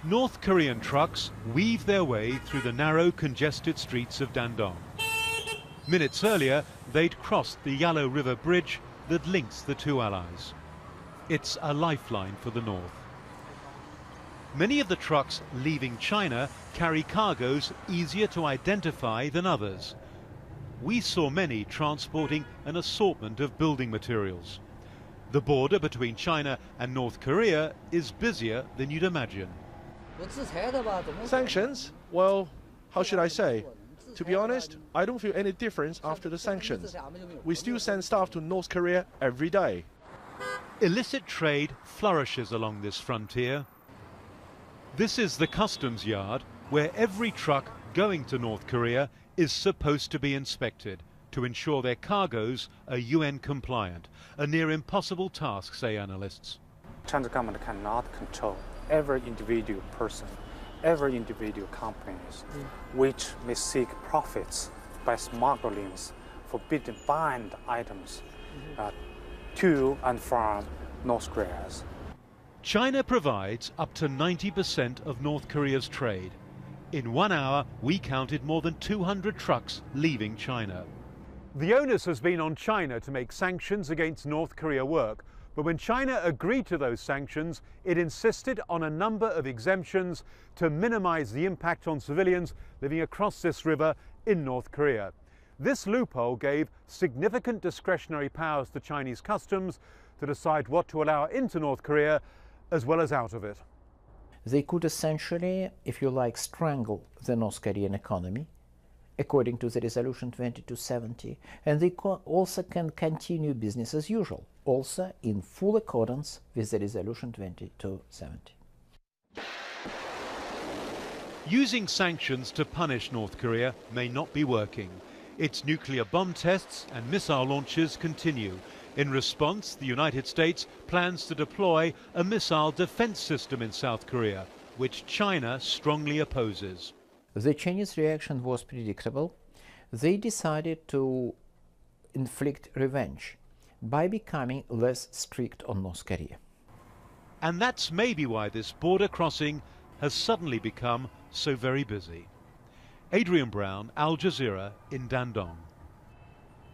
North Korean trucks weave their way through the narrow, congested streets of Dandong. Minutes earlier, they'd crossed the Yellow River Bridge that links the two allies. It's a lifeline for the north. Many of the trucks leaving China carry cargoes easier to identify than others. We saw many transporting an assortment of building materials. The border between China and North Korea is busier than you'd imagine. Sanctions? Well, how should I say? To be honest, I don't feel any difference after the sanctions. We still send staff to North Korea every day. Illicit trade flourishes along this frontier. This is the customs yard where every truck going to North Korea is supposed to be inspected to ensure their cargoes are UN compliant, a near impossible task, say analysts. China's government cannot control every individual person, every individual companies, which may seek profits by smuggling forbidden banned items to and from North Korea. China provides up to 90% of North Korea's trade. In 1 hour, we counted more than 200 trucks leaving China. The onus has been on China to make sanctions against North Korea work, but when China agreed to those sanctions, it insisted on a number of exemptions to minimize the impact on civilians living across this river in North Korea. This loophole gave significant discretionary powers to Chinese customs to decide what to allow into North Korea as well as out of it. They could essentially, if you like, strangle the North Korean economy, according to the resolution 2270, and they also can continue business as usual, also in full accordance with the resolution 2270. Using sanctions to punish North Korea may not be working. Its nuclear bomb tests and missile launches continue. In response, the United States plans to deploy a missile defense system in South Korea, which China strongly opposes. The Chinese reaction was predictable. They decided to inflict revenge by becoming less strict on North Korea. And that's maybe why this border crossing has suddenly become so very busy. Adrian Brown, Al Jazeera in Dandong.